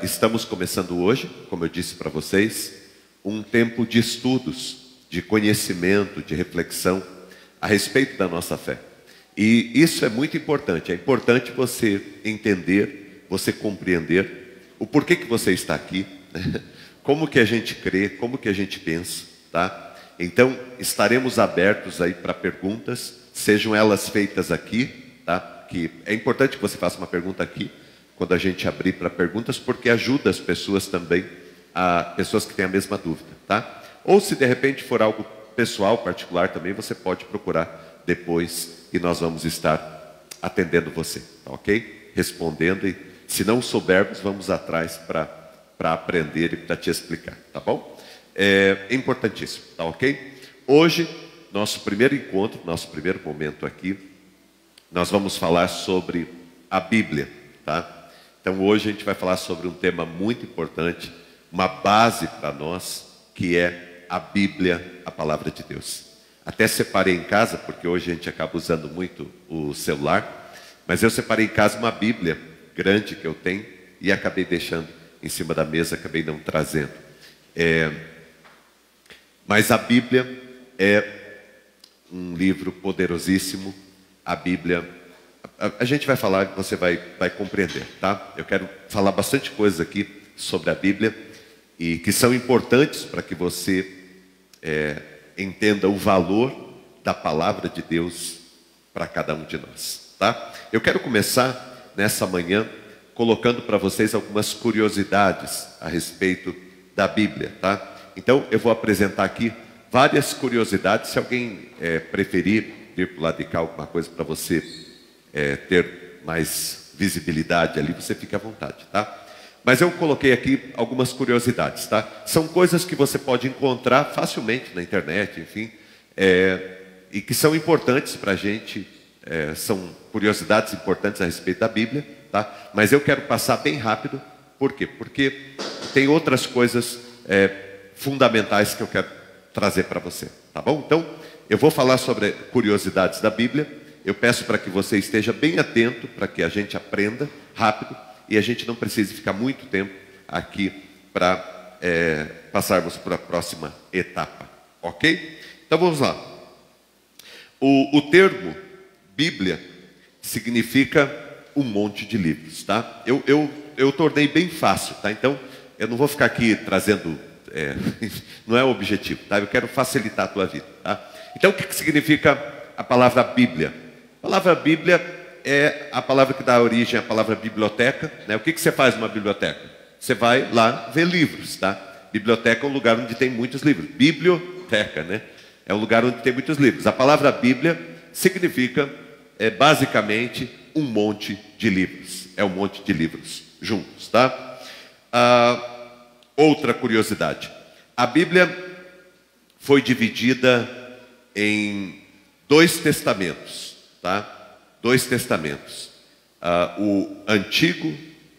Estamos começando hoje, como eu disse para vocês, um tempo de estudos, de conhecimento, de reflexão a respeito da nossa fé. E isso é muito importante. É importante você entender, você compreender o porquê que você está aqui, né? Como que a gente crê, como que a gente pensa, tá? Então, estaremos abertos aí para perguntas, sejam elas feitas aqui, tá? Que é importante que você faça uma pergunta aqui, quando a gente abrir para perguntas, porque ajuda as pessoas também, pessoas que têm a mesma dúvida, tá? Ou se de repente for algo pessoal, particular também, você pode procurar depois e nós vamos estar atendendo você, tá ok? Respondendo, e se não soubermos, vamos atrás para aprender e para te explicar, tá bom? É importantíssimo, tá ok? Hoje, nosso primeiro encontro, nosso primeiro momento aqui, nós vamos falar sobre a Bíblia, tá? Então hoje a gente vai falar sobre um tema muito importante, uma base para nós, que é a Bíblia, a Palavra de Deus. Até separei em casa, porque hoje a gente acaba usando muito o celular, mas eu separei em casa uma Bíblia grande que eu tenho e acabei deixando em cima da mesa, acabei não trazendo. Mas a Bíblia é um livro poderosíssimo. A Bíblia, a gente vai falar e você vai compreender, tá? Eu quero falar bastante coisa aqui sobre a Bíblia e que são importantes para que você entenda o valor da palavra de Deus para cada um de nós, tá? Eu quero começar nessa manhã colocando para vocês algumas curiosidades a respeito da Bíblia, tá? Então eu vou apresentar aqui várias curiosidades. Se alguém preferir vir para o lado de cá alguma coisa para você ter mais visibilidade ali, você fica à vontade, tá? Mas eu coloquei aqui algumas curiosidades, tá? São coisas que você pode encontrar facilmente na internet, enfim, e que são importantes para a gente, são curiosidades importantes a respeito da Bíblia, tá? Mas eu quero passar bem rápido. Por quê? Porque tem outras coisas fundamentais que eu quero trazer para você, tá bom? Então, eu vou falar sobre curiosidades da Bíblia. Eu peço para que você esteja bem atento, para que a gente aprenda rápido e a gente não precise ficar muito tempo aqui para passarmos para a próxima etapa, ok? Então vamos lá. O termo Bíblia significa um monte de livros, tá? Eu tornei bem fácil, tá? Então eu não vou ficar aqui trazendo, não é o objetivo, tá? Eu quero facilitar a tua vida, tá? Então o que significa a palavra Bíblia? A palavra Bíblia é a palavra que dá origem à palavra biblioteca, né? O que você faz numa biblioteca? Você vai lá ver livros, tá? Biblioteca é um lugar onde tem muitos livros. Biblioteca, né? É um lugar onde tem muitos livros. A palavra Bíblia significa, basicamente, um monte de livros. É um monte de livros juntos, tá? Outra curiosidade. A Bíblia foi dividida em 2 testamentos, tá? 2 testamentos, o Antigo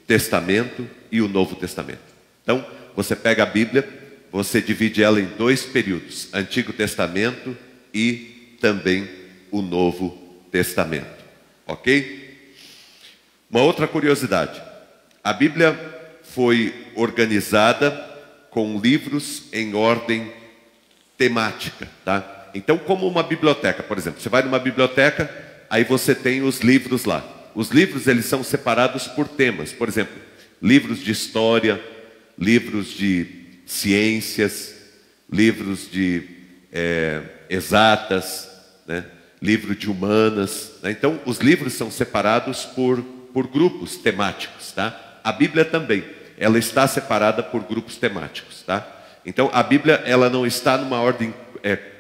Testamento e o Novo Testamento. Então, você pega a Bíblia, você divide ela em 2 períodos, Antigo Testamento e também o Novo Testamento, ok? Uma outra curiosidade, a Bíblia foi organizada com livros em ordem temática, tá? Então, como uma biblioteca, por exemplo, você vai numa biblioteca, aí você tem os livros lá. Os livros, eles são separados por temas. Por exemplo, livros de história, livros de ciências, livros de exatas, né? Livro de humanas, né? Então, os livros são separados por grupos temáticos, tá? A Bíblia também, ela está separada por grupos temáticos, tá? Então, a Bíblia, ela não está numa ordem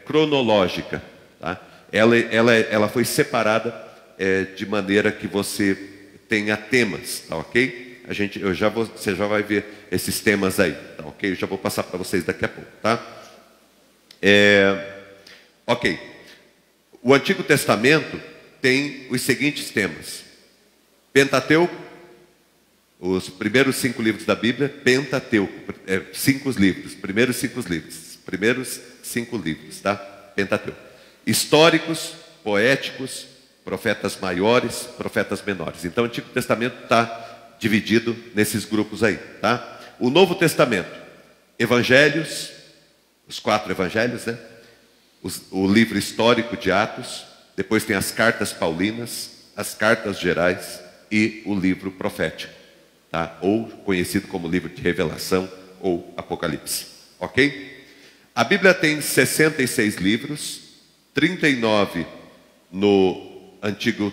cronológica, tá? Ela foi separada de maneira que você tenha temas, tá ok? Você já vai ver esses temas aí, tá ok? Eu já vou passar para vocês daqui a pouco, tá? Ok. O Antigo Testamento tem os seguintes temas: Pentateuco, os primeiros 5 livros da Bíblia, Pentateuco, 5 livros, primeiros 5 livros, tá? Pentateuco. Históricos, poéticos, profetas maiores, profetas menores. Então o Antigo Testamento está dividido nesses grupos aí, tá? O Novo Testamento, Evangelhos, os 4 Evangelhos, né? O livro histórico de Atos, depois tem as cartas paulinas, as cartas gerais e o livro profético, tá? Ou conhecido como livro de Revelação ou Apocalipse, ok? A Bíblia tem 66 livros, 39 no Antigo,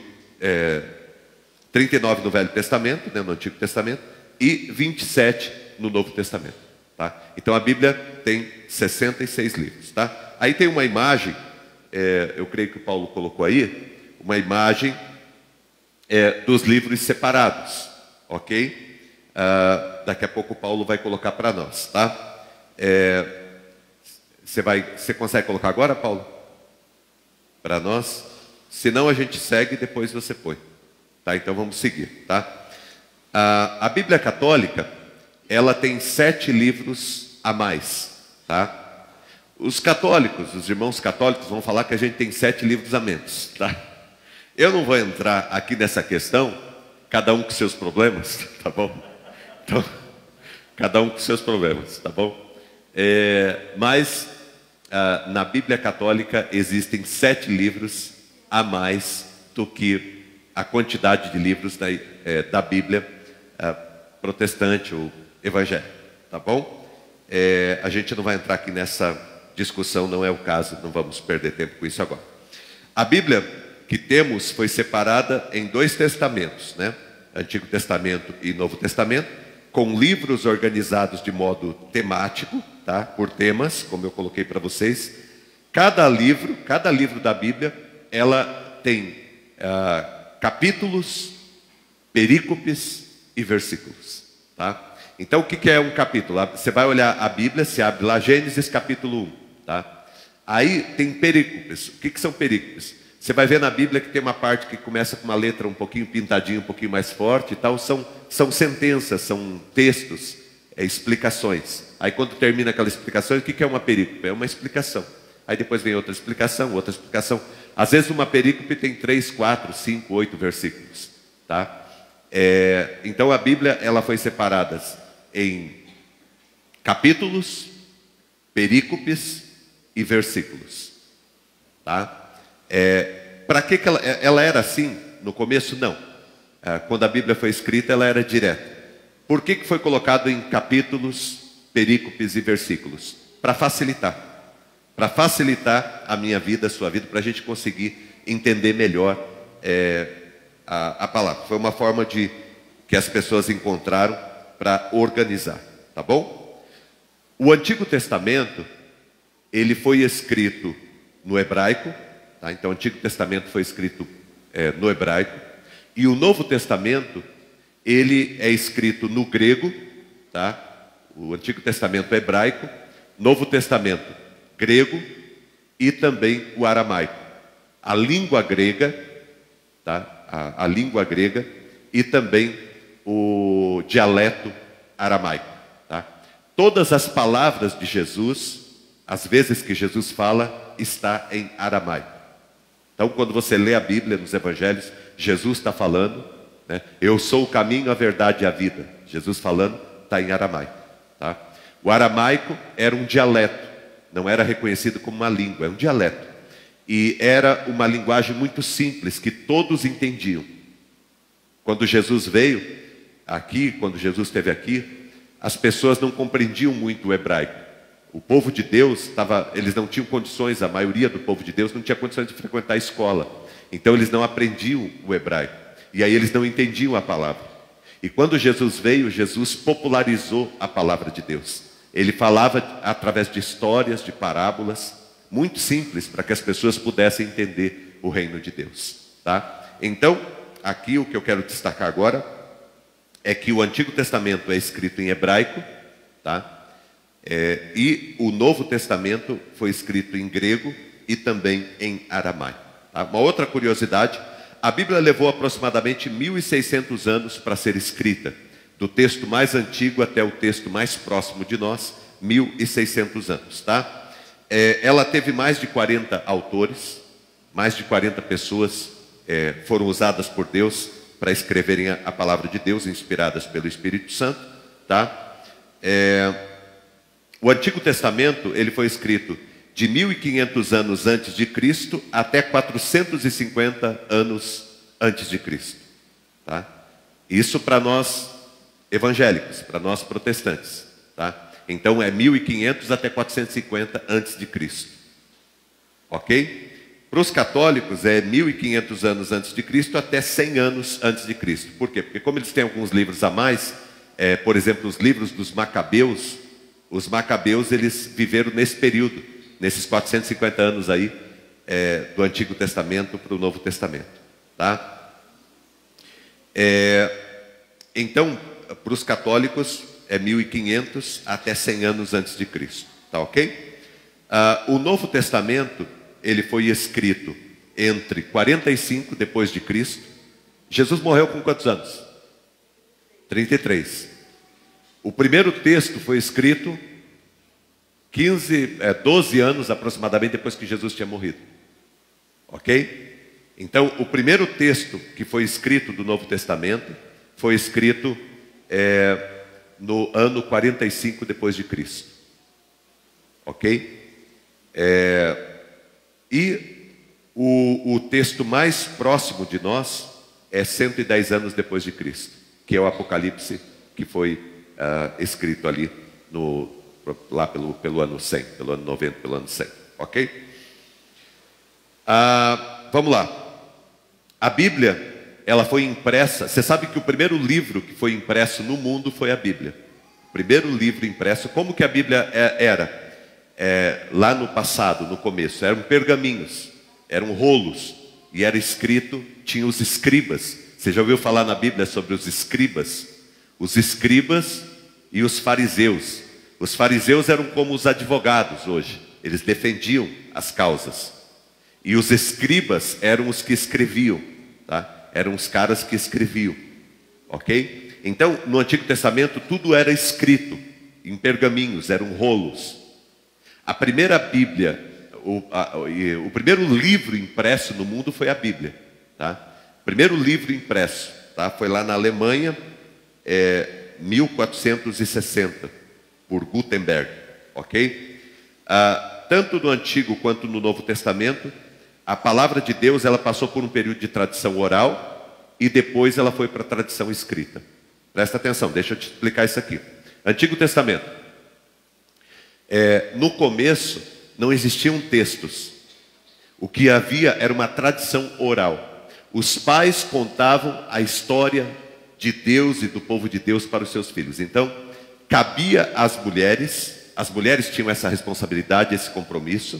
39 no Velho Testamento, né, no Antigo Testamento, e 27 no Novo Testamento, tá? Então a Bíblia tem 66 livros, tá? Aí tem uma imagem, eu creio que o Paulo colocou aí, uma imagem dos livros separados, ok? Daqui a pouco o Paulo vai colocar para nós, tá? Você consegue colocar agora, Paulo? Para nós? Senão a gente segue e depois você põe. Tá? Então vamos seguir, tá? A Bíblia Católica, ela tem 7 livros a mais, tá? Os católicos, os irmãos católicos vão falar que a gente tem 7 livros a menos, tá? Eu não vou entrar aqui nessa questão, cada um com seus problemas, tá bom? Então, cada um com seus problemas, tá bom? Mas na Bíblia Católica existem 7 livros a mais do que a quantidade de livros da Bíblia protestante ou evangélica, tá bom? A gente não vai entrar aqui nessa discussão, não é o caso, não vamos perder tempo com isso agora. A Bíblia que temos foi separada em 2 testamentos, né? Antigo Testamento e Novo Testamento, com livros organizados de modo temático, tá? Por temas, como eu coloquei para vocês. Cada livro da Bíblia, ela tem capítulos, perícopes e versículos, tá? Então o que é um capítulo? Você vai olhar a Bíblia, se abre lá Gênesis capítulo 1, tá? Aí tem perícopes. O que são perícopes? Você vai ver na Bíblia que tem uma parte que começa com uma letra um pouquinho pintadinha, um pouquinho mais forte e tal. São sentenças, são textos, explicações. Aí quando termina aquela explicação, o que é uma perícope? É uma explicação. Aí depois vem outra explicação, outra explicação. Às vezes uma perícope tem 3, 4, 5, 8 versículos, tá? Então a Bíblia, ela foi separada em capítulos, perícopes e versículos, tá? Para que ela era assim no começo? Não. Quando a Bíblia foi escrita, ela era direta. Por que foi colocado em capítulos, perícopes e versículos? Para facilitar. Para facilitar a minha vida, a sua vida, para a gente conseguir entender melhor a palavra. Foi uma forma que as pessoas encontraram para organizar, tá bom? O Antigo Testamento, ele foi escrito no hebraico, tá? Então o Antigo Testamento foi escrito no hebraico, e o Novo Testamento, ele é escrito no grego, tá? O Antigo Testamento é hebraico, Novo Testamento grego e também o aramaico. A língua grega, tá? A língua grega e também o dialeto aramaico, tá? Todas as palavras de Jesus, as vezes que Jesus fala, está em aramaico. Então, quando você lê a Bíblia nos Evangelhos, Jesus está falando, né? Eu sou o caminho, a verdade e a vida. Jesus falando, está em aramaico, tá? O aramaico era um dialeto, não era reconhecido como uma língua, é um dialeto. E era uma linguagem muito simples, que todos entendiam. Quando Jesus veio aqui, quando Jesus esteve aqui, as pessoas não compreendiam muito o hebraico. O povo de Deus, eles não tinham condições, a maioria do povo de Deus não tinha condições de frequentar a escola. Então eles não aprendiam o hebraico. E aí eles não entendiam a palavra. E quando Jesus veio, Jesus popularizou a palavra de Deus. Ele falava através de histórias, de parábolas, muito simples, para que as pessoas pudessem entender o reino de Deus, tá? Então, aqui o que eu quero destacar agora é que o Antigo Testamento é escrito em hebraico, tá? E o Novo Testamento foi escrito em grego e também em aramaico, tá? Uma outra curiosidade, a Bíblia levou aproximadamente 1.600 anos para ser escrita, do texto mais antigo até o texto mais próximo de nós, 1.600 anos, tá? Ela teve mais de 40 autores, mais de 40 pessoas foram usadas por Deus para escreverem a palavra de Deus, inspiradas pelo Espírito Santo, tá? O Antigo Testamento, ele foi escrito de 1500 anos antes de Cristo até 450 anos antes de Cristo, tá? Isso para nós evangélicos, para nós protestantes, tá? Então é 1500 até 450 antes de Cristo, ok? Para os católicos é 1500 anos antes de Cristo até 100 anos antes de Cristo. Por quê? Porque como eles têm alguns livros a mais, por exemplo, os livros dos Macabeus, os Macabeus eles viveram nesse período, nesses 450 anos aí, do Antigo Testamento para o Novo Testamento, tá? Então, para os católicos é 1500 até 100 anos antes de Cristo, tá ok? O Novo Testamento ele foi escrito entre 45 depois de Cristo. Jesus morreu com quantos anos? 33. O primeiro texto foi escrito 12 anos aproximadamente depois que Jesus tinha morrido. Ok? Então, o primeiro texto que foi escrito do Novo Testamento foi escrito no ano 45 depois de Cristo. Ok? E o texto mais próximo de nós é 110 anos depois de Cristo, que é o Apocalipse, que foi escrito ali lá pelo ano 100, pelo ano 90, pelo ano 100, ok? Vamos lá. A Bíblia, ela foi impressa. Você sabe que o primeiro livro que foi impresso no mundo foi a Bíblia. O primeiro livro impresso. Como que a Bíblia era? Lá no passado, no começo, eram pergaminhos, eram rolos, e era escrito, tinha os escribas. Você já ouviu falar na Bíblia sobre os escribas? Os escribas e os fariseus. Os fariseus eram como os advogados hoje, eles defendiam as causas. E os escribas eram os que escreviam, tá? Eram os caras que escreviam, ok? Então, no Antigo Testamento, tudo era escrito em pergaminhos, eram rolos. A primeira Bíblia, o primeiro livro impresso no mundo foi a Bíblia, tá? O primeiro livro impresso, tá? Foi lá na Alemanha, 1460, por Gutenberg, ok? Tanto no Antigo quanto no Novo Testamento, a palavra de Deus ela passou por um período de tradição oral e depois ela foi para a tradição escrita. Presta atenção, deixa eu te explicar isso aqui. Antigo Testamento. No começo não existiam textos. O que havia era uma tradição oral. Os pais contavam a história de Deus e do povo de Deus para os seus filhos. Então, cabia às mulheres tinham essa responsabilidade, esse compromisso,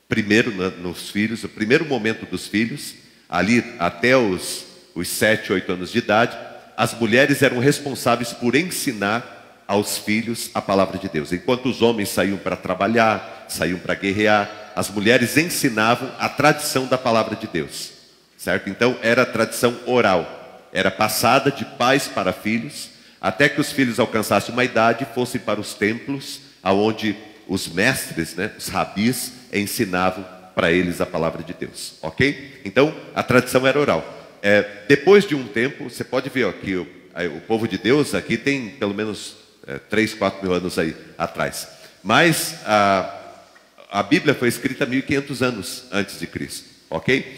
primeiro nos filhos, o primeiro momento dos filhos, ali até os 7, 8 anos de idade, as mulheres eram responsáveis por ensinar aos filhos a palavra de Deus. Enquanto os homens saíam para trabalhar, saíam para guerrear, as mulheres ensinavam a tradição da palavra de Deus, certo? Então era a tradição oral, era passada de pais para filhos, até que os filhos alcançassem uma idade e fossem para os templos, aonde os mestres, né, os rabis, ensinavam para eles a palavra de Deus, ok? Então a tradição era oral. Depois de um tempo, você pode ver aqui o povo de Deus aqui tem pelo menos 3, 4 mil anos aí atrás. Mas a Bíblia foi escrita 1500 anos antes de Cristo, ok?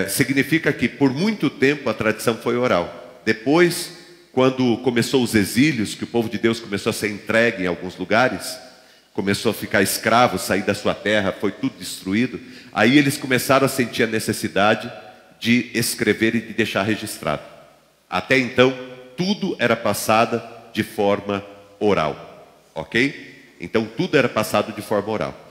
Significa que por muito tempo a tradição foi oral. Depois, quando começou os exílios, que o povo de Deus começou a ser entregue em alguns lugares, começou a ficar escravo, sair da sua terra, foi tudo destruído. Aí eles começaram a sentir a necessidade de escrever e de deixar registrado. Até então, tudo era passado de forma oral, ok? Então tudo era passado de forma oral.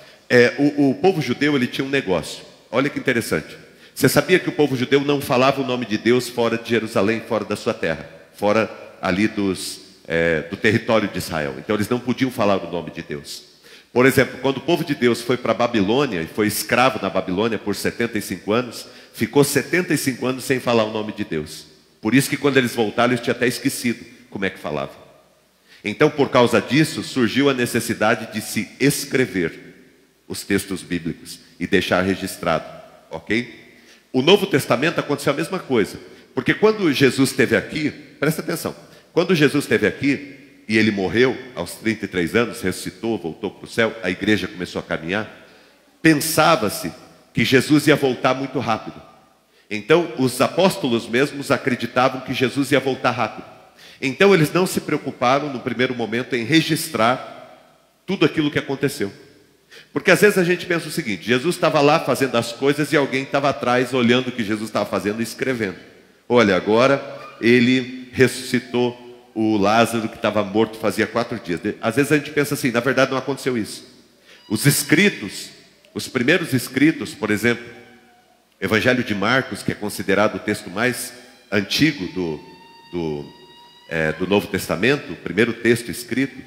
O povo judeu ele tinha um negócio. Olha que interessante. Você sabia que o povo judeu não falava o nome de Deus fora de Jerusalém, fora da sua terra, fora ali do território de Israel. Então eles não podiam falar o nome de Deus. Por exemplo, quando o povo de Deus foi para a Babilônia e foi escravo na Babilônia por 75 anos, ficou 75 anos sem falar o nome de Deus. Por isso que quando eles voltaram, eles tinham até esquecido como é que falava. Então, por causa disso, surgiu a necessidade de se escrever os textos bíblicos e deixar registrado, ok? O Novo Testamento aconteceu a mesma coisa. Porque quando Jesus esteve aqui, presta atenção, quando Jesus esteve aqui e ele morreu aos 33 anos, ressuscitou, voltou para o céu, a igreja começou a caminhar, pensava-se que Jesus ia voltar muito rápido. Então os apóstolos mesmos acreditavam que Jesus ia voltar rápido. Então eles não se preocuparam no primeiro momento em registrar tudo aquilo que aconteceu. Porque às vezes a gente pensa o seguinte: Jesus estava lá fazendo as coisas e alguém estava atrás olhando o que Jesus estava fazendo e escrevendo. Olha, agora ele ressuscitou o Lázaro que estava morto fazia 4 dias. Às vezes a gente pensa assim, na verdade não aconteceu isso. Os escritos, os primeiros escritos, por exemplo, Evangelho de Marcos, que é considerado o texto mais antigo do Novo Testamento, o primeiro texto escrito,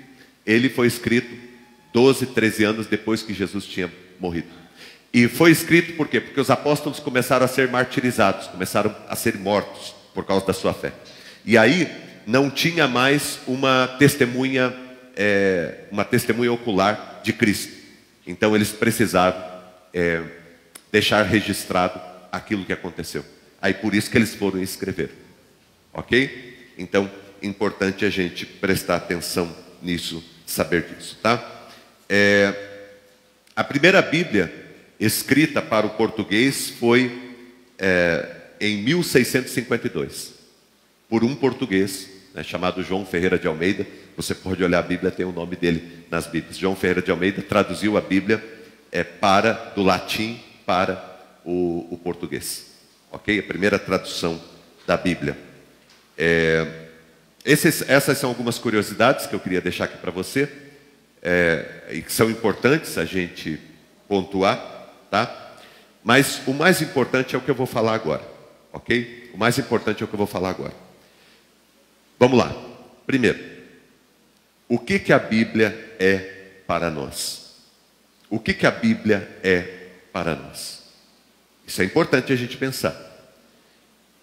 ele foi escrito 12, 13 anos depois que Jesus tinha morrido. E foi escrito por quê? Porque os apóstolos começaram a ser martirizados, começaram a ser mortos por causa da sua fé. E aí não tinha mais uma testemunha ocular de Cristo. Então eles precisavam deixar registrado aquilo que aconteceu. Aí por isso que eles foram escrever. Ok? Então, importante a gente prestar atenção nisso, saber disso, tá? A primeira Bíblia escrita para o português foi em 1652, por um português, né, chamado João Ferreira de Almeida. Você pode olhar a Bíblia, tem o nome dele nas Bíblias. João Ferreira de Almeida traduziu a Bíblia do latim para o português. Ok? A primeira tradução da Bíblia. Essas são algumas curiosidades que eu queria deixar aqui para você, e que são importantes a gente pontuar, tá? Mas o mais importante é o que eu vou falar agora, ok? O mais importante é o que eu vou falar agora. Vamos lá. Primeiro, o que a Bíblia é para nós? O que a Bíblia é para nós? Isso é importante a gente pensar.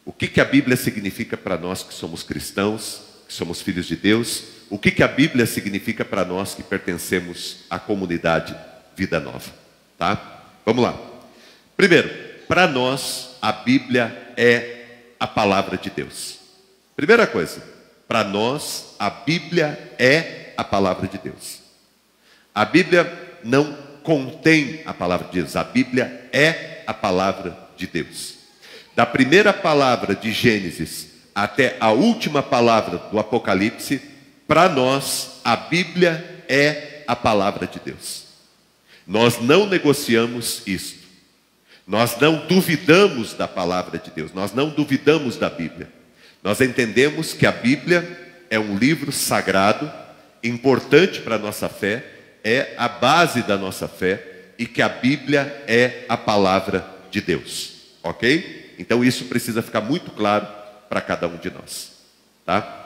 O que a Bíblia significa para nós que somos cristãos, que somos filhos de Deus? O que a Bíblia significa para nós que pertencemos à comunidade Vida Nova? Tá? Vamos lá. Primeiro, para nós, a Bíblia é a palavra de Deus. Primeira coisa, para nós, a Bíblia é a palavra de Deus. A Bíblia não contém a palavra de Deus, a Bíblia é a palavra de Deus. Da primeira palavra de Gênesis até a última palavra do Apocalipse, para nós, a Bíblia é a palavra de Deus. Nós não negociamos isto. Nós não duvidamos da palavra de Deus. Nós não duvidamos da Bíblia. Nós entendemos que a Bíblia é um livro sagrado, importante para a nossa fé, é a base da nossa fé, e que a Bíblia é a palavra de Deus. Ok? Então isso precisa ficar muito claro para cada um de nós. Tá?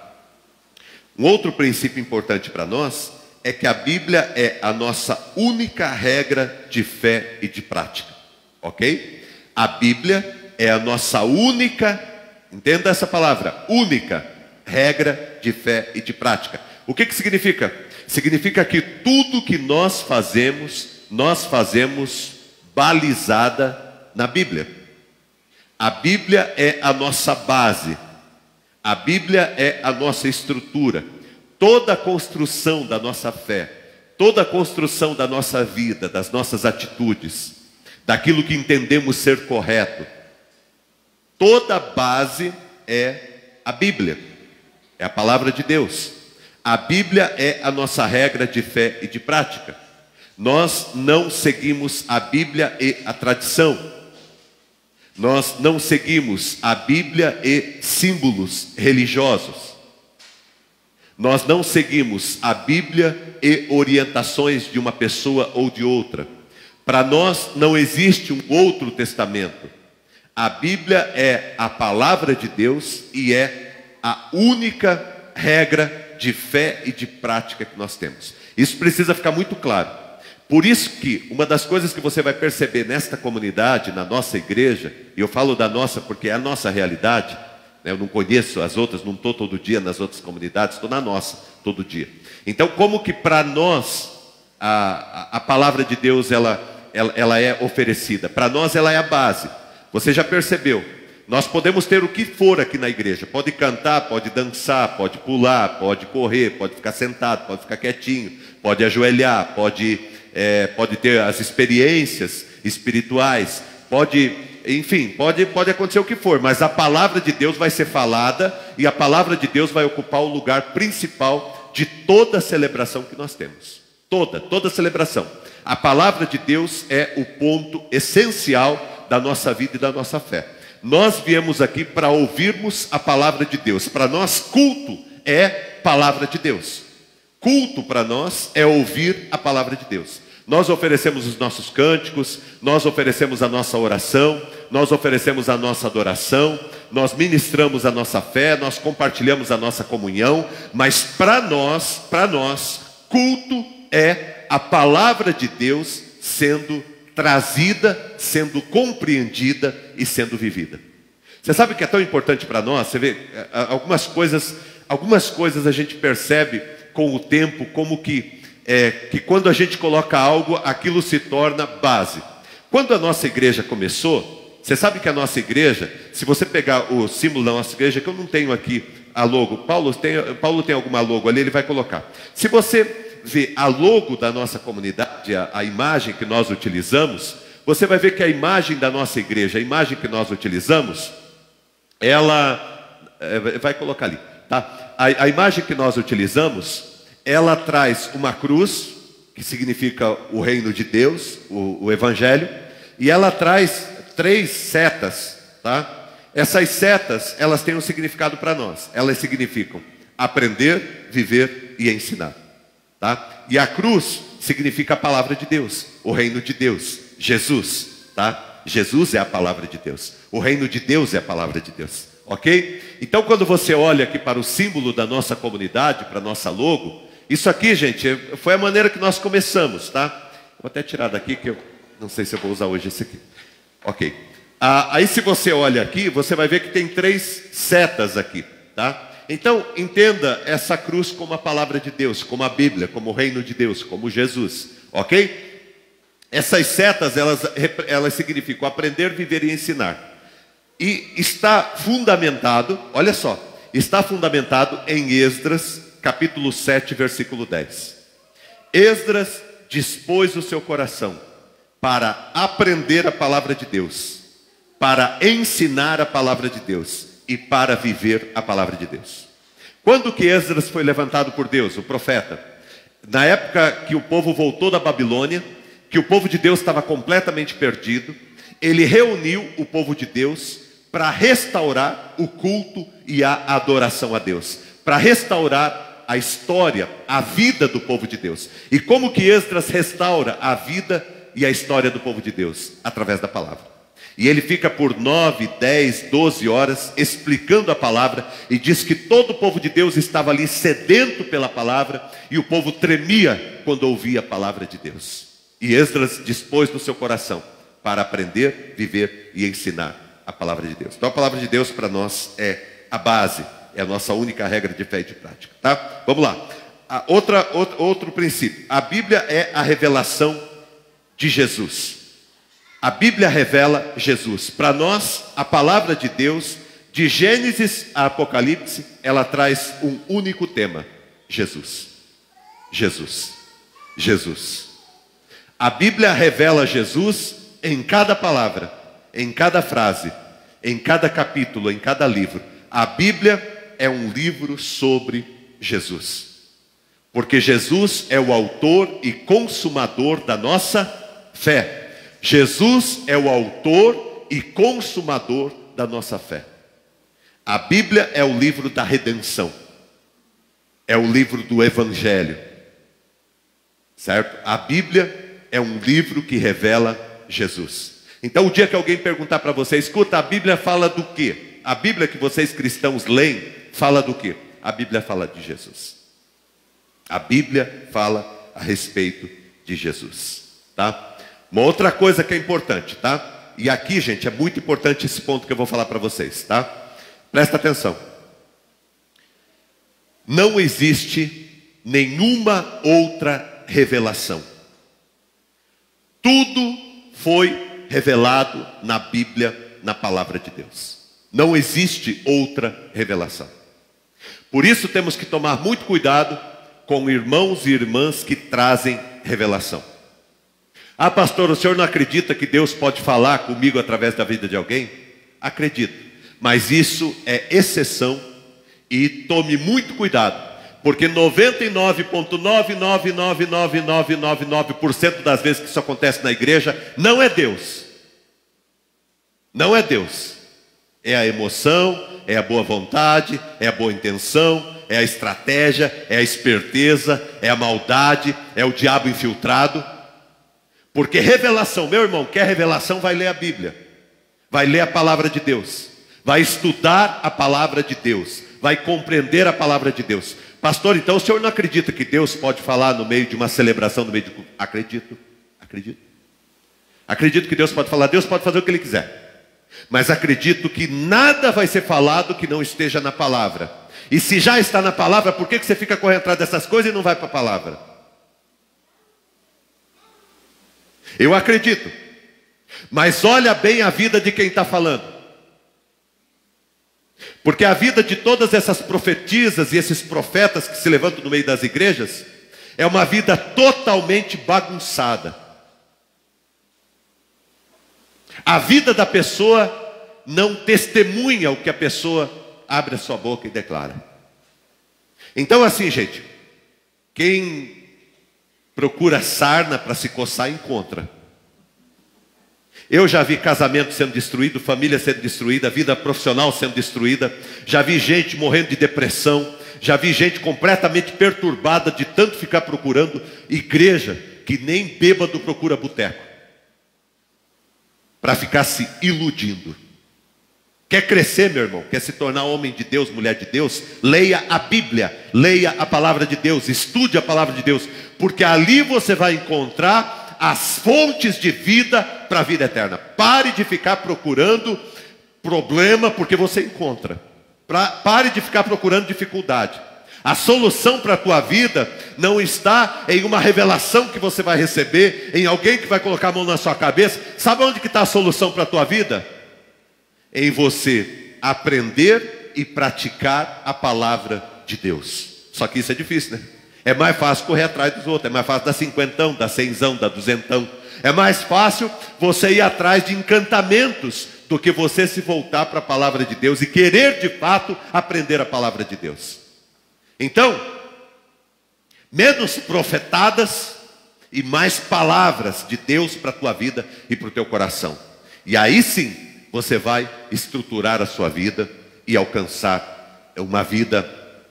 Um outro princípio importante para nós é que a Bíblia é a nossa única regra de fé e de prática. Ok? A Bíblia é a nossa única, entenda essa palavra, única regra de fé e de prática. O que significa? Significa que tudo que nós fazemos balizada na Bíblia. A Bíblia é a nossa base. A Bíblia é a nossa estrutura. Toda a construção da nossa fé, toda a construção da nossa vida, das nossas atitudes, daquilo que entendemos ser correto, toda a base é a Bíblia, é a palavra de Deus. A Bíblia é a nossa regra de fé e de prática. Nós não seguimos a Bíblia e a tradição. Nós não seguimos a Bíblia e símbolos religiosos. Nós não seguimos a Bíblia e orientações de uma pessoa ou de outra. Para nós não existe um outro testamento. A Bíblia é a palavra de Deus e é a única regra de fé e de prática que nós temos. Isso precisa ficar muito claro. Por isso que uma das coisas que você vai perceber nesta comunidade, na nossa igreja, e eu falo da nossa porque é a nossa realidade, né? Eu não conheço as outras, não estou todo dia nas outras comunidades, estou na nossa todo dia. Então, como que para nós a palavra de Deus ela é oferecida? Para nós ela é a base. Você já percebeu Nós podemos ter o que for aqui na igreja. Pode cantar, pode dançar, pode pular, pode correr, pode ficar sentado, pode ficar quietinho, pode ajoelhar, pode ter as experiências espirituais, enfim, pode acontecer o que for, mas a palavra de Deus vai ser falada e a palavra de Deus vai ocupar o lugar principal de toda a celebração que nós temos. Toda celebração. A palavra de Deus é o ponto essencial da nossa vida e da nossa fé. Nós viemos aqui para ouvirmos a palavra de Deus. Para nós, culto é palavra de Deus. Culto para nós é ouvir a palavra de Deus. Nós oferecemos os nossos cânticos, nós oferecemos a nossa oração, nós oferecemos a nossa adoração, nós ministramos a nossa fé, nós compartilhamos a nossa comunhão, mas para nós, culto é a palavra de Deus sendo trazida, sendo compreendida e sendo vivida. Você sabe o que é tão importante para nós? Você vê, algumas coisas a gente percebe com o tempo, como que quando a gente coloca algo, aquilo se torna base. Quando a nossa igreja começou, você sabe que a nossa igreja, se você pegar o símbolo da nossa igreja, que eu não tenho aqui a logo, Paulo tem alguma logo ali, ele vai colocar. Se você vê a logo da nossa comunidade, a imagem que nós utilizamos, você vai ver que a imagem da nossa igreja, a imagem que nós utilizamos, ela, vai colocar ali, tá? A imagem que nós utilizamos, ela traz uma cruz, que significa o reino de Deus, o evangelho, e ela traz 3 setas, tá? Essas setas, elas têm um significado para nós. Elas significam aprender, viver e ensinar, tá? E a cruz significa a palavra de Deus, o reino de Deus, Jesus, tá? Jesus é a palavra de Deus, o reino de Deus é a palavra de Deus, ok? Então quando você olha aqui para o símbolo da nossa comunidade, para a nossa logo, isso aqui, gente, foi a maneira que nós começamos, tá? Vou até tirar daqui, que eu não sei se eu vou usar hoje esse aqui. Ok. Aí se você olha aqui, você vai ver que tem 3 setas aqui, tá? Então, entenda essa cruz como a palavra de Deus, como a Bíblia, como o reino de Deus, como Jesus, ok? Essas setas, elas significam aprender, viver e ensinar. E está fundamentado, olha só, está fundamentado em Esdras, capítulo 7, versículo 10. Esdras dispôs o seu coração para aprender a palavra de Deus, para ensinar a palavra de Deus e para viver a palavra de Deus. Quando que Esdras foi levantado por Deus, o profeta? Na época que o povo voltou da Babilônia, que o povo de Deus estava completamente perdido, ele reuniu o povo de Deus para restaurar o culto e a adoração a Deus, para restaurar a história, a vida do povo de Deus. E como que Esdras restaura a vida e a história do povo de Deus? Através da palavra. E ele fica por 9, 10, 12 horas explicando a palavra, e diz que todo o povo de Deus estava ali sedento pela palavra, e o povo tremia quando ouvia a palavra de Deus. E Esdras dispôs no seu coração para aprender, viver e ensinar a palavra de Deus. Então a palavra de Deus para nós é a base, é a nossa única regra de fé e de prática, tá? Vamos lá. Outro princípio. A Bíblia é a revelação de Jesus. A Bíblia revela Jesus. Para nós, a palavra de Deus, de Gênesis a Apocalipse, ela traz um único tema: Jesus. Jesus. Jesus. A Bíblia revela Jesus em cada palavra, em cada frase, em cada capítulo, em cada livro. A Bíblia é um livro sobre Jesus, porque Jesus é o autor e consumador da nossa fé. Jesus é o autor e consumador da nossa fé. A Bíblia é o livro da redenção, é o livro do Evangelho, certo? A Bíblia é um livro que revela Jesus. Então o dia que alguém perguntar para você: escuta, a Bíblia fala do quê? A Bíblia que vocês cristãos leem fala do quê? A Bíblia fala de Jesus. A Bíblia fala a respeito de Jesus, tá? Uma outra coisa que é importante, tá? E aqui, gente, é muito importante esse ponto que eu vou falar para vocês, tá? Presta atenção. Não existe nenhuma outra revelação. Tudo foi revelado na Bíblia, na palavra de Deus. Não existe outra revelação. Por isso temos que tomar muito cuidado com irmãos e irmãs que trazem revelação. Ah, pastor, o senhor não acredita que Deus pode falar comigo através da vida de alguém? Acredito, mas isso é exceção e tome muito cuidado, porque 99,9999999% das vezes que isso acontece na igreja não é Deus. Não é Deus. É a emoção, é a boa vontade, é a boa intenção, é a estratégia, é a esperteza, é a maldade, é o diabo infiltrado. Porque revelação, meu irmão, quer revelação, vai ler a Bíblia, vai ler a palavra de Deus, vai estudar a palavra de Deus, vai compreender a palavra de Deus. Pastor, então o senhor não acredita que Deus pode falar no meio de uma celebração, no meio de... Acredito. Acredito que Deus pode falar, Deus pode fazer o que Ele quiser. Mas acredito que nada vai ser falado que não esteja na palavra. E se já está na palavra, por que você fica correndo atrás dessas coisas e não vai para a palavra? Eu acredito, mas olha bem a vida de quem está falando, porque a vida de todas essas profetisas e esses profetas que se levantam no meio das igrejas é uma vida totalmente bagunçada. A vida da pessoa não testemunha o que a pessoa abre a sua boca e declara. Então assim, gente, quem procura sarna para se coçar, encontra. Eu já vi casamento sendo destruído, família sendo destruída, vida profissional sendo destruída. Já vi gente morrendo de depressão. Já vi gente completamente perturbada de tanto ficar procurando igreja, que nem bêbado procura boteco, para ficar se iludindo. Quer crescer, meu irmão? Quer se tornar homem de Deus, mulher de Deus? Leia a Bíblia, leia a palavra de Deus, estude a palavra de Deus, porque ali você vai encontrar as fontes de vida para a vida eterna. Pare de ficar procurando problema, porque você encontra. Pare de ficar procurando dificuldade. A solução para a tua vida não está em uma revelação que você vai receber, em alguém que vai colocar a mão na sua cabeça. Sabe onde que está a solução para a tua vida? Em você aprender e praticar a palavra de Deus. Só que isso é difícil, né? É mais fácil correr atrás dos outros, é mais fácil dar cinquentão, dar cenzão, dar duzentão. É mais fácil você ir atrás de encantamentos do que você se voltar para a palavra de Deus e querer de fato aprender a palavra de Deus. Então, menos profetadas e mais palavras de Deus para a tua vida e para o teu coração. E aí sim, você vai estruturar a sua vida e alcançar uma vida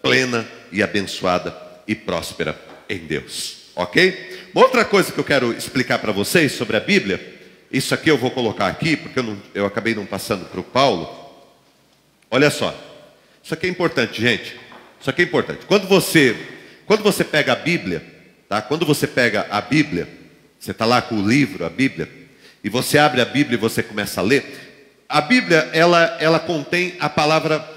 plena e abençoada e próspera em Deus. Ok? Uma outra coisa que eu quero explicar para vocês sobre a Bíblia, isso aqui eu vou colocar aqui, porque eu acabei não passando para o Paulo. Olha só, isso aqui é importante, gente. Isso aqui é importante. Quando você pega a Bíblia, tá? Quando você pega a Bíblia, você está lá com o livro, a Bíblia, e você abre a Bíblia e você começa a ler. A Bíblia, ela contém a palavra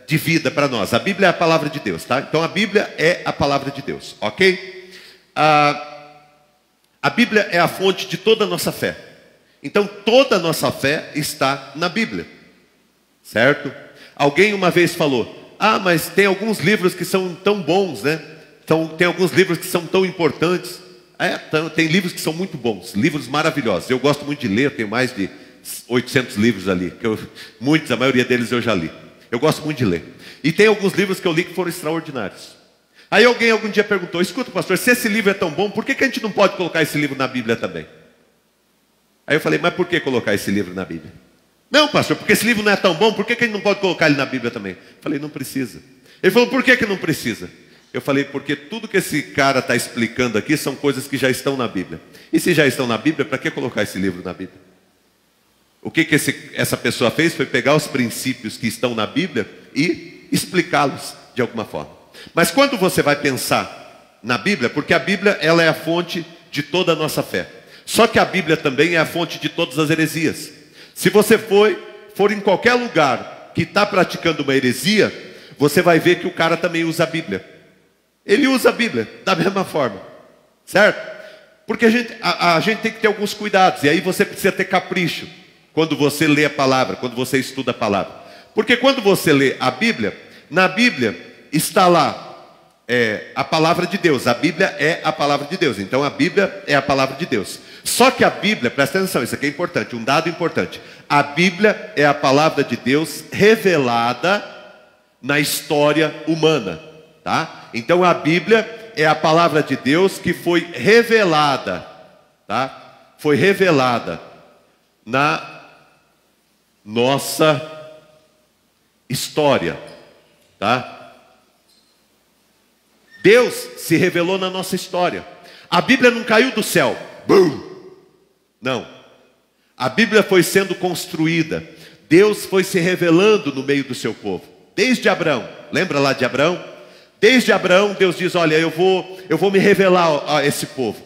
de vida para nós. A Bíblia é a palavra de Deus, tá? Então a Bíblia é a palavra de Deus, ok? A Bíblia é a fonte de toda a nossa fé. Então toda a nossa fé está na Bíblia, certo? Alguém uma vez falou: ah, mas tem alguns livros que são tão bons, né? Então, tem alguns livros que são tão importantes. Tem livros que são muito bons, livros maravilhosos. Eu gosto muito de ler, eu tenho mais de 800 livros ali, a maioria deles eu já li. Eu gosto muito de ler. E tem alguns livros que eu li que foram extraordinários. Aí alguém algum dia perguntou: escuta, pastor, se esse livro é tão bom, por que a gente não pode colocar esse livro na Bíblia também? Aí eu falei: mas por que colocar esse livro na Bíblia? Não, pastor, porque esse livro não é tão bom, por que a gente não pode colocar ele na Bíblia também? Eu falei: não precisa. Ele falou: por que não precisa? Eu falei: porque tudo que esse cara está explicando aqui são coisas que já estão na Bíblia. E se já estão na Bíblia, para que colocar esse livro na Bíblia? O que essa pessoa fez foi pegar os princípios que estão na Bíblia e explicá-los de alguma forma. Mas quando você vai pensar na Bíblia, porque a Bíblia ela é a fonte de toda a nossa fé. Só que a Bíblia também é a fonte de todas as heresias. Se você for em qualquer lugar que está praticando uma heresia, você vai ver que o cara também usa a Bíblia. Ele usa a Bíblia da mesma forma, certo? Porque a gente tem que ter alguns cuidados, e aí você precisa ter capricho. quando você lê a palavra, quando você estuda a palavra. Porque quando você lê a Bíblia, na Bíblia está lá a palavra de Deus. A Bíblia é a palavra de Deus. Então a Bíblia é a palavra de Deus. Só que a Bíblia, presta atenção, isso aqui é importante, um dado importante. A Bíblia é a palavra de Deus revelada na história humana, tá? Então a Bíblia é a palavra de Deus que foi revelada, tá? Foi revelada na nossa história, tá? Deus se revelou na nossa história. A Bíblia não caiu do céu. Bum! Não. A Bíblia foi sendo construída. Deus foi se revelando no meio do seu povo. Desde Abraão. Lembra lá de Abraão? Desde Abraão, Deus diz, olha, eu vou me revelar a esse povo.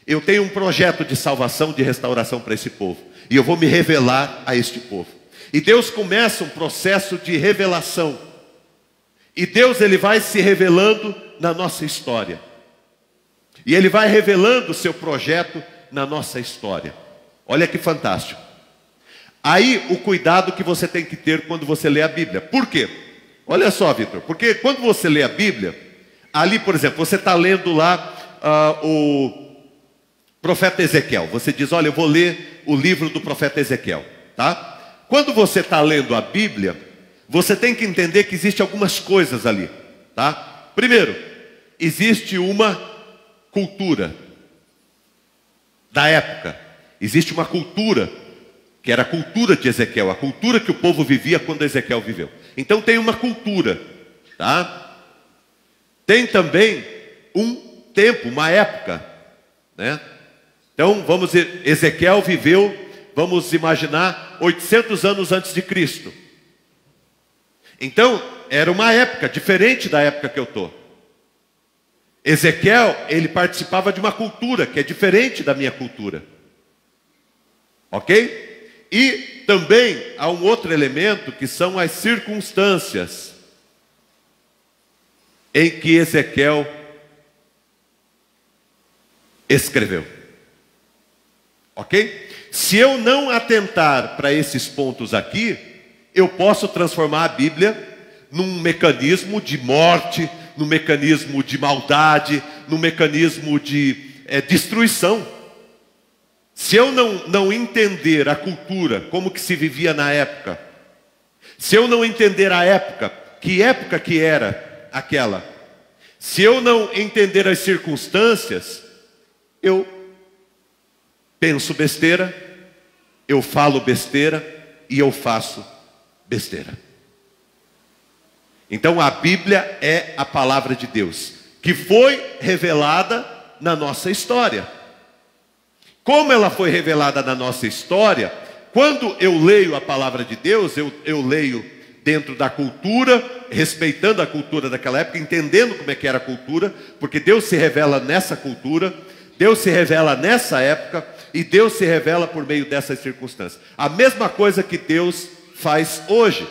Eu tenho um projeto de salvação, de restauração para esse povo. E eu vou me revelar a este povo. E Deus começa um processo de revelação. E Deus, ele vai se revelando na nossa história. E ele vai revelando o seu projeto na nossa história. Olha que fantástico. Aí o cuidado que você tem que ter quando você lê a Bíblia. Por quê? Olha só, Vitor. Porque quando você lê a Bíblia, ali, por exemplo, você está lendo lá o profeta Ezequiel. Você diz, olha, eu vou ler o livro do profeta Ezequiel, tá? Quando você está lendo a Bíblia, você tem que entender que existem algumas coisas ali, tá? Primeiro, existe uma cultura da época. Existe uma cultura, que era a cultura de Ezequiel, a cultura que o povo vivia quando Ezequiel viveu. Então tem uma cultura, tá? Tem também um tempo, uma época, né? Então vamos ver, Ezequiel viveu, vamos imaginar, 800 anos antes de Cristo. Então era uma época diferente da época que eu estou. Ezequiel, ele participava de uma cultura que é diferente da minha cultura. Ok? E também há um outro elemento que são as circunstâncias em que Ezequiel escreveu. Ok? Se eu não atentar para esses pontos aqui, eu posso transformar a Bíblia num mecanismo de morte, num mecanismo de maldade, num mecanismo de destruição. Se eu não entender a cultura, como que se vivia na época, se eu não entender a época que era aquela, se eu não entender as circunstâncias, eu penso besteira, eu falo besteira e eu faço besteira. Então a Bíblia é a palavra de Deus, que foi revelada na nossa história. Como ela foi revelada na nossa história, quando eu leio a palavra de Deus, eu leio dentro da cultura, respeitando a cultura daquela época, entendendo como é que era a cultura, porque Deus se revela nessa cultura, Deus se revela nessa época, e Deus se revela por meio dessas circunstâncias. A mesma coisa que Deus faz hoje.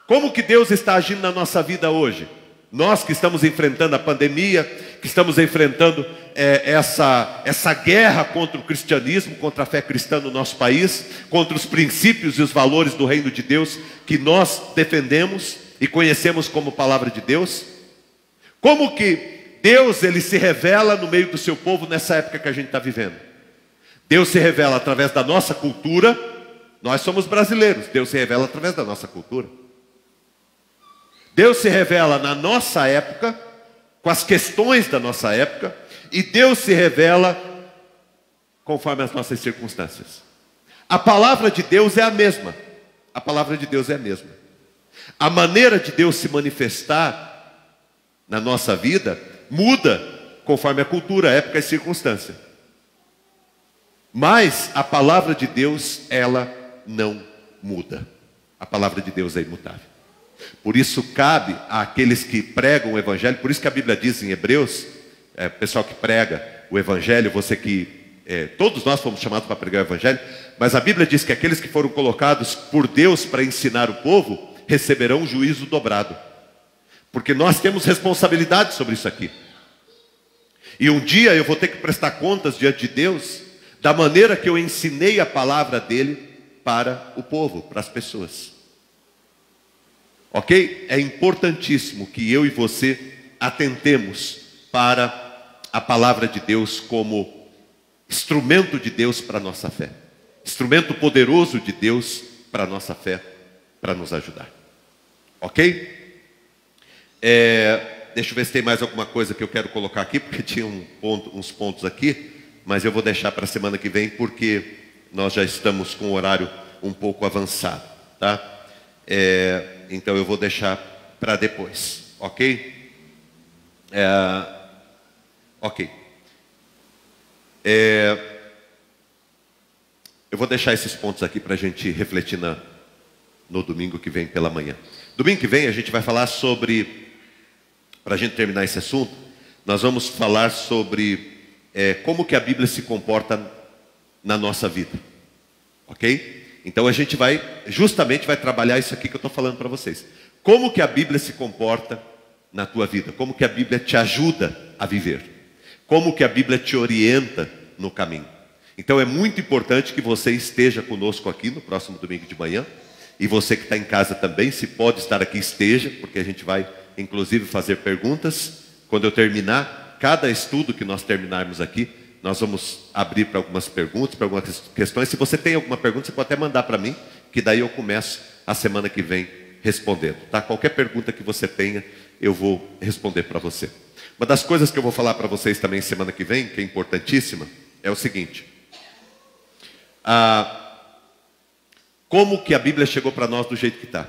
Como que Deus está agindo na nossa vida hoje? Nós que estamos enfrentando a pandemia, que estamos enfrentando essa guerra contra o cristianismo, contra a fé cristã no nosso país, contra os princípios e os valores do reino de Deus que nós defendemos e conhecemos como palavra de Deus. Como que Deus, ele se revela no meio do seu povo nessa época que a gente está vivendo? Deus se revela através da nossa cultura. Nós somos brasileiros, Deus se revela através da nossa cultura. Deus se revela na nossa época, com as questões da nossa época, e Deus se revela conforme as nossas circunstâncias. A palavra de Deus é a mesma. A palavra de Deus é a mesma. A maneira de Deus se manifestar na nossa vida muda conforme a cultura, a época e circunstância. Mas a palavra de Deus, ela não muda. A palavra de Deus é imutável. Por isso cabe àqueles que pregam o Evangelho, por isso que a Bíblia diz em Hebreus, pessoal que prega o Evangelho, você que, todos nós fomos chamados para pregar o Evangelho, mas a Bíblia diz que aqueles que foram colocados por Deus para ensinar o povo, receberão um juízo dobrado. Porque nós temos responsabilidade sobre isso aqui. E um dia eu vou ter que prestar contas diante de Deus, da maneira que eu ensinei a palavra dele para o povo, para as pessoas. Ok? É importantíssimo que eu e você atentemos para a palavra de Deus como instrumento de Deus para a nossa fé. Instrumento poderoso de Deus para a nossa fé, para nos ajudar. Ok? Deixa eu ver se tem mais alguma coisa que eu quero colocar aqui, porque tinha uns pontos aqui, mas eu vou deixar para a semana que vem, porque nós já estamos com o horário um pouco avançado, tá? Então eu vou deixar para depois, ok? Ok. Eu vou deixar esses pontos aqui para a gente refletir no domingo que vem pela manhã. Domingo que vem a gente vai falar sobre, para a gente terminar esse assunto, nós vamos falar sobre como que a Bíblia se comporta na nossa vida, ok? Então a gente justamente vai trabalhar isso aqui que eu estou falando para vocês. Como que a Bíblia se comporta na tua vida? Como que a Bíblia te ajuda a viver? Como que a Bíblia te orienta no caminho? Então é muito importante que você esteja conosco aqui no próximo domingo de manhã. E você que está em casa também, se pode estar aqui, esteja, porque a gente vai inclusive fazer perguntas. Quando eu terminar, cada estudo que nós terminarmos aqui, nós vamos abrir para algumas perguntas, para algumas questões. Se você tem alguma pergunta, você pode até mandar para mim, que daí eu começo a semana que vem respondendo, tá? Qualquer pergunta que você tenha, eu vou responder para você. Uma das coisas que eu vou falar para vocês também semana que vem, que é importantíssima, é o seguinte. Como que a Bíblia chegou para nós do jeito que está?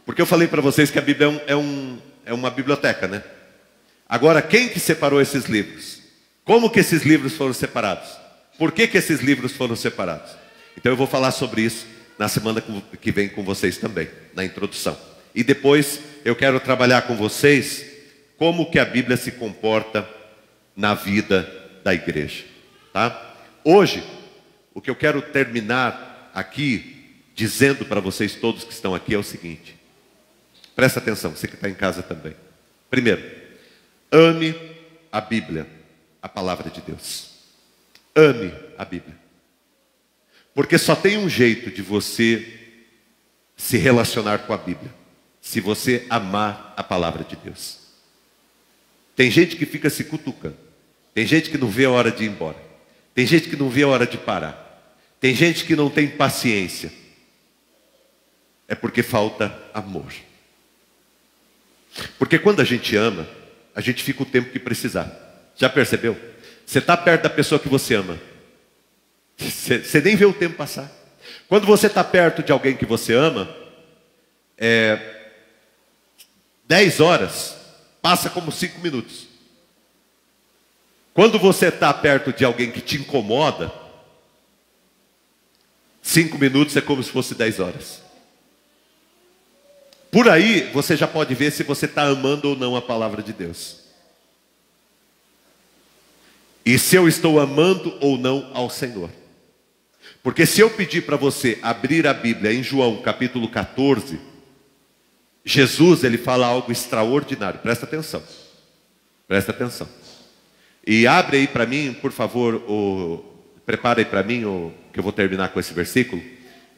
Porque eu falei para vocês que a Bíblia é uma biblioteca, né? Agora, quem que separou esses livros? Como que esses livros foram separados? Por que que esses livros foram separados? Então eu vou falar sobre isso na semana que vem com vocês também, na introdução. E depois eu quero trabalhar com vocês como que a Bíblia se comporta na vida da igreja, tá? Hoje, o que eu quero terminar aqui dizendo para vocês todos que estão aqui é o seguinte. Presta atenção, você que está em casa também. Primeiro, ame a Bíblia, a palavra de Deus. Ame a Bíblia. Porque só tem um jeito de você se relacionar com a Bíblia, se você amar a palavra de Deus. Tem gente que fica se cutucando. Tem gente que não vê a hora de ir embora. Tem gente que não vê a hora de parar. Tem gente que não tem paciência. É porque falta amor. Porque quando a gente ama, a gente fica o tempo que precisar. Já percebeu? Você está perto da pessoa que você ama. Você nem vê o tempo passar. Quando você está perto de alguém que você ama, 10 horas passa como 5 minutos. Quando você está perto de alguém que te incomoda, 5 minutos é como se fosse 10 horas. Por aí você já pode ver se você está amando ou não a palavra de Deus. E se eu estou amando ou não ao Senhor. Porque se eu pedir para você abrir a Bíblia em João capítulo 14, Jesus ele fala algo extraordinário. Presta atenção. Presta atenção. E abre aí para mim, por favor, prepara aí para mim, que eu vou terminar com esse versículo.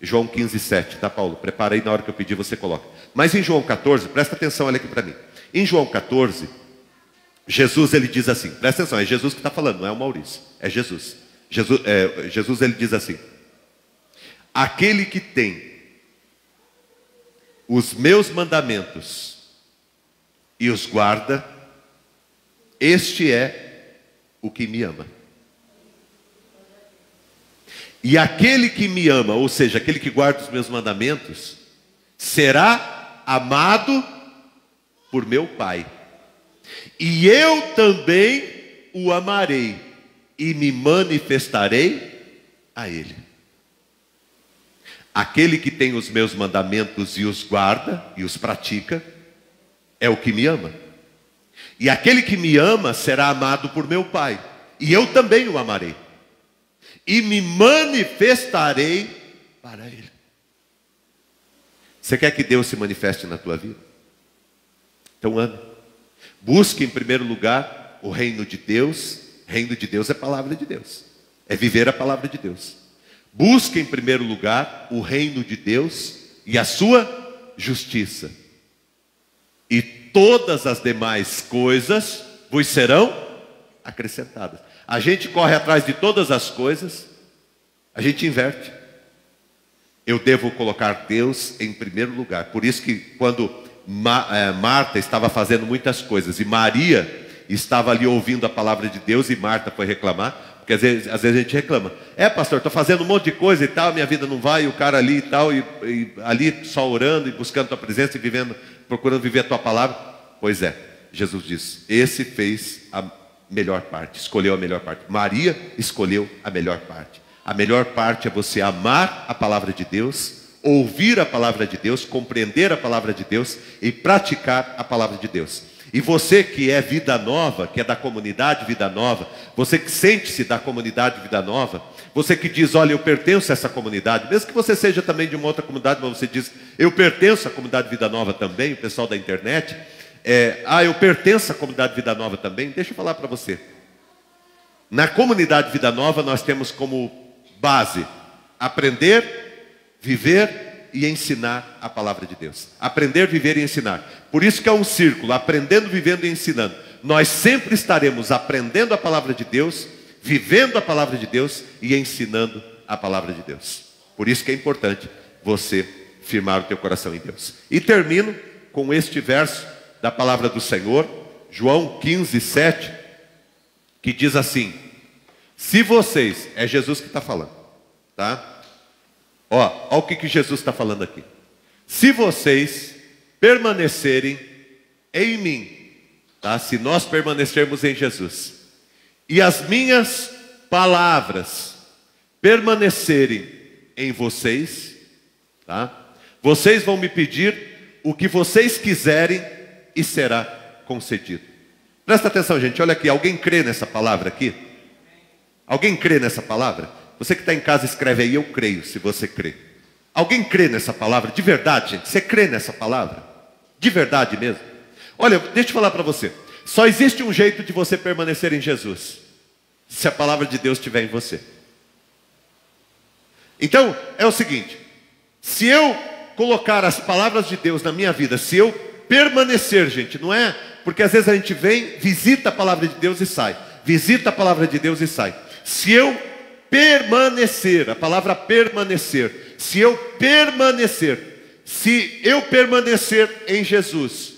João 15:7, tá, Paulo? Prepara aí, na hora que eu pedir você coloca. Mas em João 14, presta atenção, olha aqui para mim. Em João 14, Jesus ele diz assim, presta atenção, é Jesus que está falando, não é o Maurício, é Jesus. Jesus ele diz assim: aquele que tem os meus mandamentos e os guarda, este é o que me ama. E aquele que me ama, ou seja, aquele que guarda os meus mandamentos, será amado por meu Pai. E eu também o amarei e me manifestarei a ele. Aquele que tem os meus mandamentos e os guarda e os pratica, é o que me ama. E aquele que me ama será amado por meu Pai. E eu também o amarei. E me manifestarei para ele. Você quer que Deus se manifeste na tua vida? Então ame. Busque em primeiro lugar o reino de Deus. Reino de Deus é a palavra de Deus. É viver a palavra de Deus. Busque em primeiro lugar o reino de Deus e a sua justiça. E todas as demais coisas vos serão acrescentadas. A gente corre atrás de todas as coisas, a gente inverte. Eu devo colocar Deus em primeiro lugar. Por isso que quando Marta estava fazendo muitas coisas e Maria estava ali ouvindo a palavra de Deus e Marta foi reclamar, porque às vezes a gente reclama. Pastor, estou fazendo um monte de coisa e tal, minha vida não vai, e o cara ali e tal, e ali só orando e buscando tua presença e vivendo, procurando viver a tua palavra. Pois é, Jesus disse, esse fez a melhor parte, escolheu a melhor parte. Maria escolheu a melhor parte. A melhor parte é você amar a palavra de Deus, ouvir a palavra de Deus, compreender a palavra de Deus e praticar a palavra de Deus. E você que é Vida Nova, que é da comunidade Vida Nova, você que sente-se da comunidade Vida Nova, você que diz, olha, eu pertenço a essa comunidade, mesmo que você seja também de uma outra comunidade, mas você diz, eu pertenço à comunidade Vida Nova também, o pessoal da internet, eu pertenço à comunidade Vida Nova também. Deixa eu falar para você. Na comunidade Vida Nova nós temos como base aprender, viver e ensinar a palavra de Deus. Aprender, viver e ensinar. Por isso que é um círculo, aprendendo, vivendo e ensinando. Nós sempre estaremos aprendendo a palavra de Deus, vivendo a palavra de Deus e ensinando a palavra de Deus. Por isso que é importante você firmar o teu coração em Deus. E termino com este verso da palavra do Senhor, João 15, 7, que diz assim: se vocês, é Jesus que está falando, tá? Olha o que Jesus está falando aqui. Se vocês permanecerem em mim, tá? Se nós permanecermos em Jesus, e as minhas palavras permanecerem em vocês, tá? Vocês vão me pedir o que vocês quiserem e será concedido. Presta atenção, gente, olha aqui, alguém crê nessa palavra aqui? Alguém crê nessa palavra? Você que está em casa escreve aí, eu creio, se você crê. Alguém crê nessa palavra? De verdade, gente, você crê nessa palavra? De verdade mesmo? Olha, deixa eu falar para você. Só existe um jeito de você permanecer em Jesus: se a palavra de Deus estiver em você. Então, é o seguinte: se eu colocar as palavras de Deus na minha vida, se eu permanecer, gente, não é? Porque às vezes a gente vem, visita a palavra de Deus e sai. Visita a palavra de Deus e sai. Se eu permanecer, a palavra permanecer, se eu permanecer em Jesus,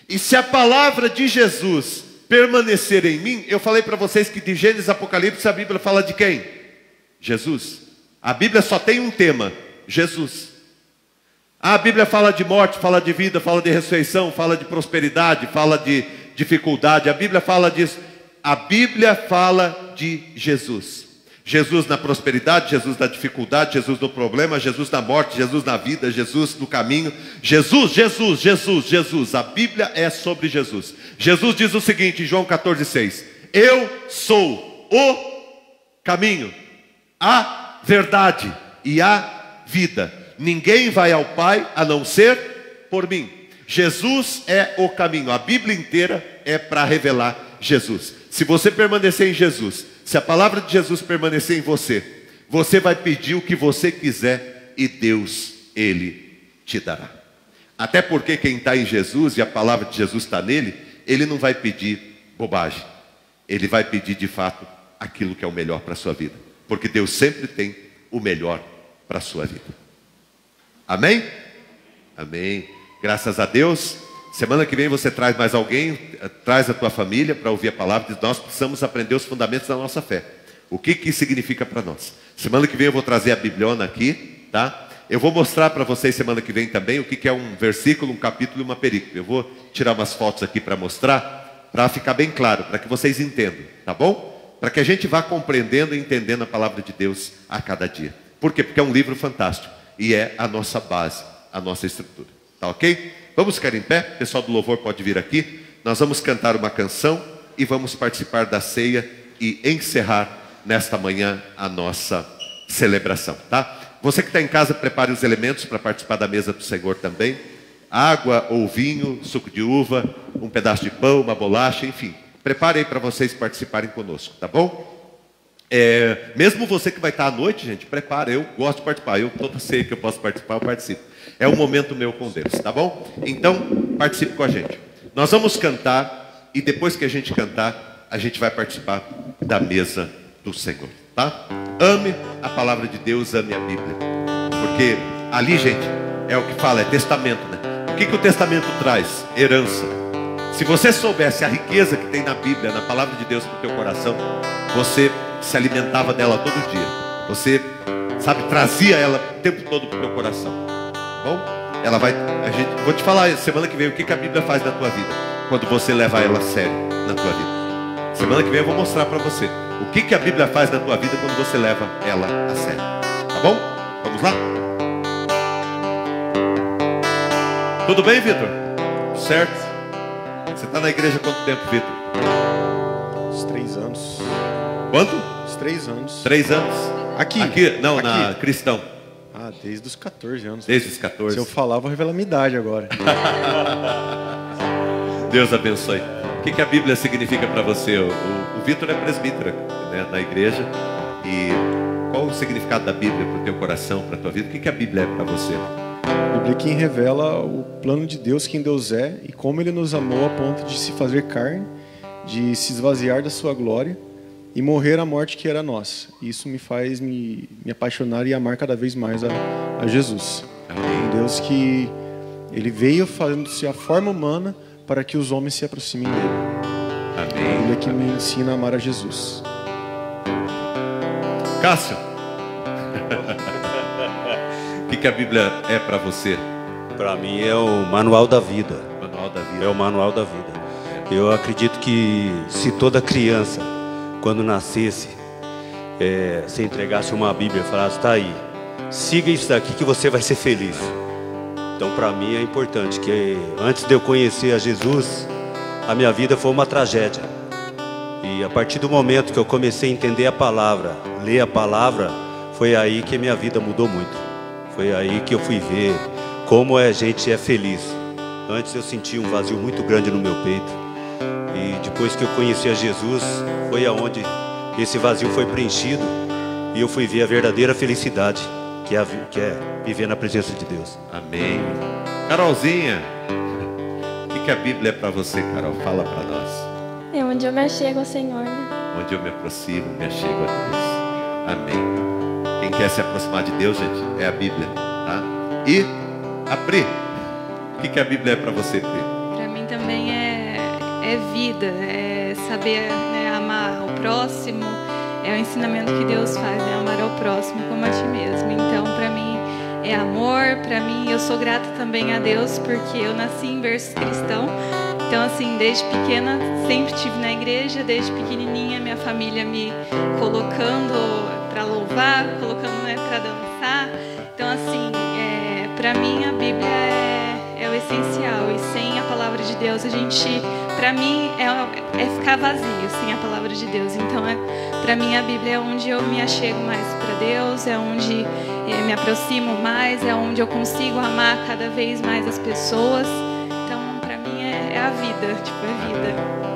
e se a palavra de Jesus permanecer em mim, eu falei para vocês que de Gênesis a Apocalipse a Bíblia fala de quem? Jesus. A Bíblia só tem um tema: Jesus. A Bíblia fala de morte, fala de vida, fala de ressurreição, fala de prosperidade, fala de dificuldade. A Bíblia fala disso. A Bíblia fala de Jesus. Jesus na prosperidade, Jesus na dificuldade, Jesus no problema, Jesus na morte, Jesus na vida, Jesus no caminho. Jesus, Jesus, Jesus, Jesus. A Bíblia é sobre Jesus. Jesus diz o seguinte em João 14,6: eu sou o caminho, a verdade e a vida. Ninguém vai ao Pai a não ser por mim. Jesus é o caminho. A Bíblia inteira é para revelar Jesus. Se você permanecer em Jesus, se a palavra de Jesus permanecer em você, você vai pedir o que você quiser e Deus, Ele te dará. Até porque quem está em Jesus e a palavra de Jesus está nele, ele não vai pedir bobagem. Ele vai pedir de fato aquilo que é o melhor para a sua vida. Porque Deus sempre tem o melhor para a sua vida. Amém? Amém. Graças a Deus. Semana que vem você traz mais alguém, traz a tua família para ouvir a palavra. Diz: nós precisamos aprender os fundamentos da nossa fé. O que isso significa para nós? Semana que vem eu vou trazer a Bibliona aqui, tá? Eu vou mostrar para vocês semana que vem também o que é um versículo, um capítulo e uma perícope. Eu vou tirar umas fotos aqui para mostrar, para ficar bem claro, para que vocês entendam, tá bom? Para que a gente vá compreendendo e entendendo a palavra de Deus a cada dia. Por quê? Porque é um livro fantástico e é a nossa base, a nossa estrutura. Tá ok? Vamos ficar em pé, o pessoal do louvor pode vir aqui. Nós vamos cantar uma canção e vamos participar da ceia e encerrar nesta manhã a nossa celebração, tá? Você que está em casa, prepare os elementos para participar da mesa do Senhor também. Água ou vinho, suco de uva, um pedaço de pão, uma bolacha, enfim. Prepare aí para vocês participarem conosco, tá bom? Mesmo você que vai estar à noite, gente, prepara. Eu gosto de participar. Eu toda ceia que eu posso participar, eu participo. É um momento meu com Deus, tá bom? Então, participe com a gente. Nós vamos cantar e depois que a gente cantar, a gente vai participar da mesa do Senhor, tá? Ame a palavra de Deus, ame a Bíblia. Porque ali, gente, é o que fala, é testamento, né? O que o testamento traz? Herança. Se você soubesse a riqueza que tem na Bíblia, na palavra de Deus para o teu coração, você se alimentava dela todo dia. Você, sabe, trazia ela o tempo todo para o teu coração. Tá bom? Ela vai, vou te falar semana que vem o que a Bíblia faz na tua vida, quando você levar ela a sério na tua vida. Semana que vem eu vou mostrar para você o que a Bíblia faz na tua vida quando você leva ela a sério. Tá bom? Vamos lá? Tudo bem, Vitor? Certo? Você está na igreja há quanto tempo, Vitor? Uns 3 anos. Quanto? Uns 3 anos. 3 anos? Aqui? Não, aqui. Na Cristão. Ah, desde os 14 anos. Desde os 14. Se eu falar, vou revelar minha idade agora. Deus abençoe. O que a Bíblia significa para você? O Vitor é presbítero, né, na igreja. E qual o significado da Bíblia para o teu coração, para a tua vida? O que a Bíblia é para você? A Bíblia é quem revela o plano de Deus, quem Deus é e como Ele nos amou a ponto de se fazer carne, de se esvaziar da sua glória e morrer a morte que era nossa. Isso me faz me apaixonar e amar cada vez mais a Jesus. Amém. Um Deus que Ele veio fazendo-se a forma humana para que os homens se aproximem dele. Amém. Ele é que me ensina a amar a Jesus. Cássio, o que a Bíblia é para você? Para mim é o manual da vida. Manual da vida. É o manual da vida. Eu acredito que se toda criança, quando nascesse, se entregasse uma Bíblia e falasse, tá aí, siga isso daqui que você vai ser feliz. Então para mim é importante que antes de eu conhecer a Jesus, a minha vida foi uma tragédia. E a partir do momento que eu comecei a entender a palavra, ler a palavra, foi aí que a minha vida mudou muito. Foi aí que eu fui ver como a gente é feliz. Antes eu sentia um vazio muito grande no meu peito. E depois que eu conheci a Jesus, foi aonde esse vazio foi preenchido. E eu fui ver a verdadeira felicidade, que é viver na presença de Deus. Amém. Carolzinha, o que a Bíblia é para você, Carol? Fala para nós. É onde eu me achego ao Senhor, né? Onde eu me aproximo, me achego a Deus. Amém. Quem quer se aproximar de Deus, gente, é a Bíblia, tá? E a Pri, o que a Bíblia é para você, Pri? Para mim também é vida, é saber, né, amar o próximo, é o ensinamento que Deus faz, né, amar ao próximo como a ti mesmo. Então, para mim é amor, para mim eu sou grata também a Deus porque eu nasci em berço cristão. Então, assim, desde pequena sempre estive na igreja, desde pequenininha minha família me colocando para louvar, colocando, né, para dançar. Então, assim, para mim a Bíblia é o essencial. E sem a palavra de Deus, a gente, para mim, é ficar vazio sem a palavra de Deus. Então, para mim a Bíblia é onde eu me achego mais para Deus, é onde me aproximo mais, é onde eu consigo amar cada vez mais as pessoas. Então, para mim é a vida, tipo, é vida.